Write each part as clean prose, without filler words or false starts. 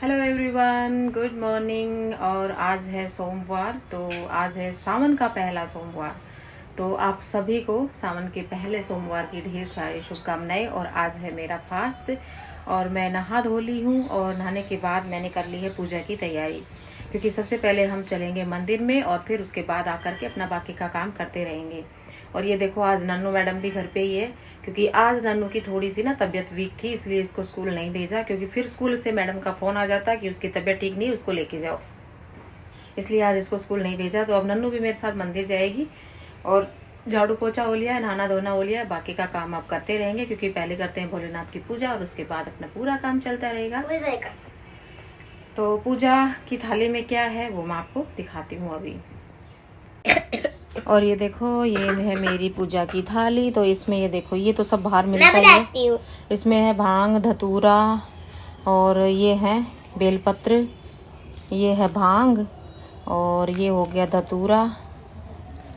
Hello everyone, good morning. और आज है सोमवार, तो आज है सावन का पहला सोमवार। तो आप सभी को सावन के पहले सोमवार की ढेर सारी शुभकामनाएं। और आज है मेरा फास्ट और मैं नहा धो ली हूँ और नहाने के बाद मैंने कर ली है पूजा की तैयारी, क्योंकि सबसे पहले हम चलेंगे मंदिर में और फिर उसके बाद आकर के अपना बाकी का काम करते रहेंगे। और ये देखो, आज नन्नू मैडम भी घर पे ही है, क्योंकि आज नन्नू की थोड़ी सी ना तबीयत वीक थी, इसलिए इसको स्कूल नहीं भेजा, क्योंकि फिर स्कूल से मैडम का फ़ोन आ जाता कि उसकी तबीयत ठीक नहीं, उसको लेके जाओ। इसलिए आज इसको स्कूल नहीं भेजा। तो अब नन्नू भी मेरे साथ मंदिर जाएगी और झाड़ू पोछा हो लिया है, नहाना धोना हो लिया है, बाकी का काम आप करते रहेंगे, क्योंकि पहले करते हैं भोलेनाथ की पूजा और उसके बाद अपना पूरा काम चलता रहेगा। तो पूजा की थाली में क्या है वो मैं आपको दिखाती हूँ अभी। और ये देखो, ये है मेरी पूजा की थाली। तो इसमें ये देखो, ये तो सब बाहर मिलता है। इसमें है भांग, धतूरा, और ये है बेलपत्र, ये है भांग, और ये हो गया धतूरा,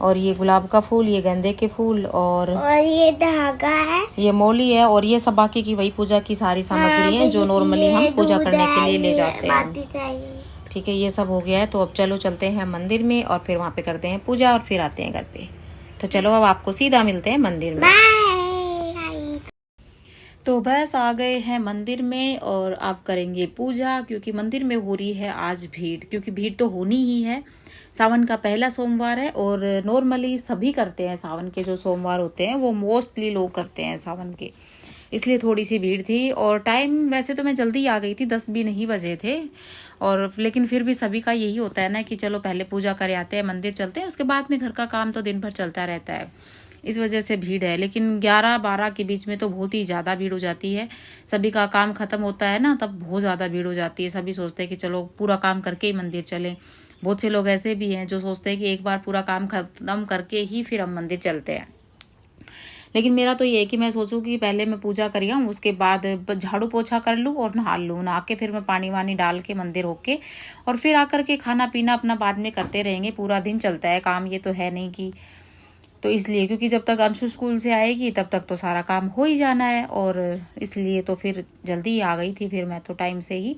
और ये गुलाब का फूल, ये गेंदे के फूल, और ये धागा है, ये मोली है। और ये सब बाकी की वही पूजा की सारी सामग्री है जो नॉर्मली हम पूजा करने के लिए ले जाते हैं। ठीक है, ये सब हो गया है। तो अब चलो चलते हैं मंदिर में और फिर वहाँ पे करते हैं पूजा और फिर आते हैं घर पे। तो चलो अब आपको सीधा मिलते हैं मंदिर में। तो बस आ गए हैं मंदिर में और आप करेंगे पूजा, क्योंकि मंदिर में हो रही है आज भीड़, क्योंकि भीड़ तो होनी ही है। सावन का पहला सोमवार है और नॉर्मली सभी करते हैं, सावन के जो सोमवार होते हैं वो मोस्टली लोग करते हैं सावन के, इसलिए थोड़ी सी भीड़ थी। और टाइम वैसे तो मैं जल्दी आ गई थी, 10 भी नहीं बजे थे, और लेकिन फिर भी सभी का यही होता है ना कि चलो पहले पूजा कर आते हैं, मंदिर चलते हैं, उसके बाद में घर का काम तो दिन भर चलता रहता है, इस वजह से भीड़ है। लेकिन 11-12 के बीच में तो बहुत ही ज़्यादा भीड़ हो जाती है। सभी का काम खत्म होता है ना, तब बहुत ज़्यादा भीड़ हो जाती है। सभी सोचते हैं कि चलो पूरा काम करके ही मंदिर चलें। बहुत से लोग ऐसे भी हैं जो सोचते हैं कि एक बार पूरा काम खत्म करके ही फिर हम मंदिर चलते हैं। लेकिन मेरा तो ये है कि मैं सोचूं कि पहले मैं पूजा कर आऊँ, उसके बाद झाड़ू पोछा कर लूँ और नहा लूँ, नहा के फिर मैं पानी वानी डाल के मंदिर होके और फिर आकर के खाना पीना अपना बाद में करते रहेंगे। पूरा दिन चलता है काम, ये तो है नहीं कि, तो इसलिए क्योंकि जब तक अंशु स्कूल से आएगी तब तक तो सारा काम हो ही जाना है, और इसलिए तो फिर जल्दी ही आ गई थी फिर मैं तो टाइम से ही।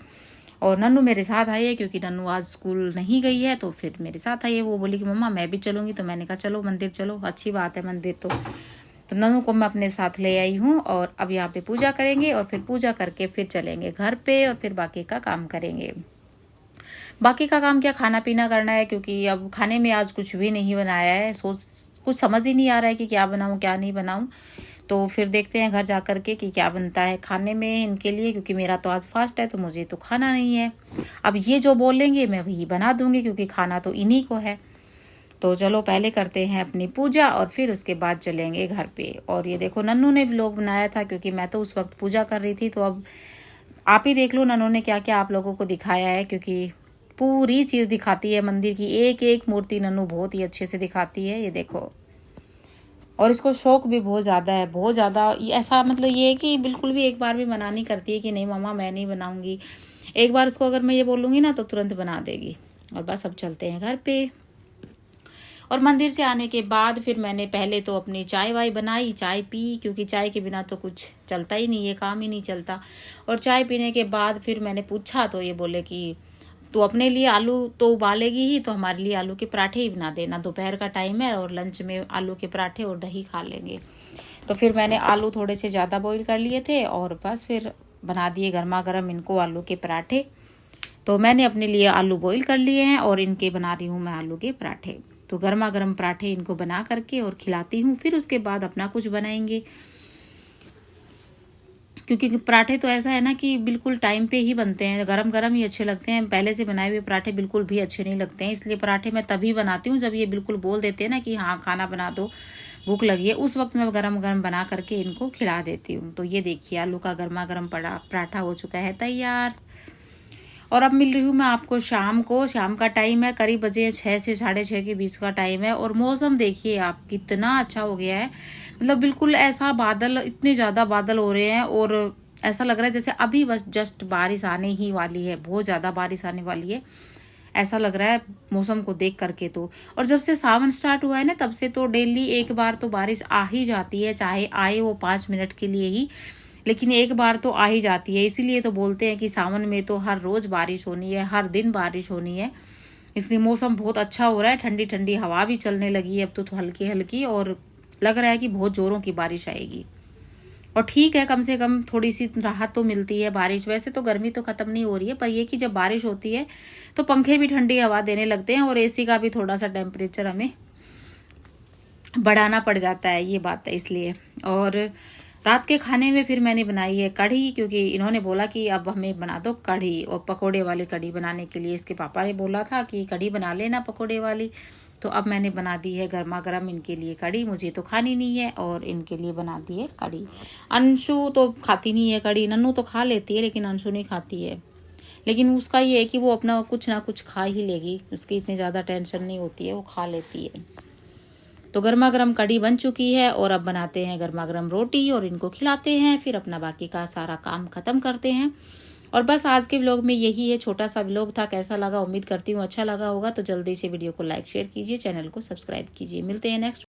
और नन्नू मेरे साथ आई है, क्योंकि नन्नू आज स्कूल नहीं गई है, तो फिर मेरे साथ आई है। वो बोली कि मम्मा मैं भी चलूँगी, तो मैंने कहा चलो मंदिर चलो, अच्छी बात है मंदिर तो नन्नू को मैं अपने साथ ले आई हूँ। और अब यहाँ पे पूजा करेंगे और फिर पूजा करके फिर चलेंगे घर पे और फिर बाकी का काम करेंगे। बाकी का काम क्या, खाना पीना करना है, क्योंकि अब खाने में आज कुछ भी नहीं बनाया है। कुछ समझ ही नहीं आ रहा है कि क्या बनाऊँ क्या नहीं बनाऊँ। तो फिर देखते हैं घर जा कर के कि क्या बनता है खाने में इनके लिए, क्योंकि मेरा तो आज फास्ट है तो मुझे तो खाना नहीं है। अब ये जो बोलेंगे मैं वही बना दूंगी, क्योंकि खाना तो इन्हीं को है। तो चलो पहले करते हैं अपनी पूजा और फिर उसके बाद चलेंगे घर पे। और ये देखो, नन्नू ने व्लॉग बनाया था, क्योंकि मैं तो उस वक्त पूजा कर रही थी। तो अब आप ही देख लो नन्नू ने क्या क्या आप लोगों को दिखाया है, क्योंकि पूरी चीज़ दिखाती है मंदिर की, एक एक मूर्ति नन्नू बहुत ही अच्छे से दिखाती है। ये देखो, और इसको शौक भी बहुत ज़्यादा है, बहुत ज़्यादा। ऐसा मतलब ये है कि बिल्कुल भी एक बार भी मना नहीं करती है कि नहीं मम्मा मैं नहीं बनाऊंगी। एक बार इसको अगर मैं ये बोलूँगी ना तो तुरंत बना देगी। और बस अब चलते हैं घर पे। और मंदिर से आने के बाद फिर मैंने पहले तो अपनी चाय वाय बनाई, चाय पी, क्योंकि चाय के बिना तो कुछ चलता ही नहीं है, काम ही नहीं चलता। और चाय पीने के बाद फिर मैंने पूछा तो ये बोले कि तू अपने लिए आलू तो उबालेगी ही, तो हमारे लिए आलू के पराठे ही बना देना, दोपहर का टाइम है और लंच में आलू के पराठे और दही खा लेंगे। तो फिर मैंने आलू थोड़े से ज़्यादा बॉईल कर लिए थे और बस फिर बना दिए गर्मा गर्म इनको आलू के पराठे। तो मैंने अपने लिए आलू बॉईल कर लिए हैं और इनके बना रही हूँ मैं आलू के पराठे। तो गर्मा गर्म पराठे इनको बना करके और खिलाती हूँ, फिर उसके बाद अपना कुछ बनाएंगे, क्योंकि पराठे तो ऐसा है ना कि बिल्कुल टाइम पे ही बनते हैं, गरम गरम ही अच्छे लगते हैं। पहले से बनाए हुए पराठे बिल्कुल भी अच्छे नहीं लगते हैं। इसलिए पराठे मैं तभी बनाती हूँ जब ये बिल्कुल बोल देते हैं ना कि हाँ खाना बना दो, भूख लगी है, उस वक्त मैं गरम गरम बना करके इनको खिला देती हूँ। तो ये देखिए, आलू का गर्मा गर्म पराठा हो चुका है तैयार। और अब मिल रही हूँ मैं आपको शाम को। शाम का टाइम है, करीब बजे 6 से 6:30 के बीच का टाइम है। और मौसम देखिए आप कितना अच्छा हो गया है, मतलब बिल्कुल ऐसा बादल, इतने ज़्यादा बादल हो रहे हैं और ऐसा लग रहा है जैसे अभी बस जस्ट बारिश आने ही वाली है, बहुत ज़्यादा बारिश आने वाली है, ऐसा लग रहा है मौसम को देख करके तो। और जब से सावन स्टार्ट हुआ है ना, तब से तो डेली एक बार तो बारिश आ ही जाती है, चाहे आए वो 5 मिनट के लिए ही, लेकिन एक बार तो आ ही जाती है। इसीलिए तो बोलते हैं कि सावन में तो हर रोज़ बारिश होनी है, हर दिन बारिश होनी है। इसलिए मौसम बहुत अच्छा हो रहा है, ठंडी ठंडी हवा भी चलने लगी है अब तो हल्की हल्की, और लग रहा है कि बहुत ज़ोरों की बारिश आएगी। और ठीक है, कम से कम थोड़ी सी राहत तो मिलती है बारिश। वैसे तो गर्मी तो ख़त्म नहीं हो रही है, पर ये कि जब बारिश होती है तो पंखे भी ठंडी हवा देने लगते हैं और एसी का भी थोड़ा सा टेम्परेचर हमें बढ़ाना पड़ जाता है, ये बात है इसलिए। और रात के खाने में फिर मैंने बनाई है कढ़ी, क्योंकि इन्होंने बोला कि अब हमें बना दो कढ़ी, और पकोड़े वाली कढ़ी बनाने के लिए इसके पापा ने बोला था कि कढ़ी बना लेना पकोड़े वाली। तो अब मैंने बना दी है गर्मा गर्म इनके लिए कढ़ी। मुझे तो खानी नहीं है और इनके लिए बना दी है कढ़ी। अंशु तो खाती नहीं है कढ़ी, नन्नू तो खा लेती है लेकिन अंशु नहीं खाती है। लेकिन उसका ये है कि वो अपना कुछ ना कुछ खा ही लेगी, उसकी इतनी ज़्यादा टेंशन नहीं होती है, वो खा लेती है। तो गर्मा गर्म कढ़ी बन चुकी है और अब बनाते हैं गर्मा गर्म रोटी और इनको खिलाते हैं, फिर अपना बाकी का सारा काम ख़त्म करते हैं। और बस आज के व्लॉग में यही है, छोटा सा व्लॉग था। कैसा लगा उम्मीद करती हूँ अच्छा लगा होगा। तो जल्दी से वीडियो को लाइक शेयर कीजिए, चैनल को सब्सक्राइब कीजिए। मिलते हैं नेक्स्ट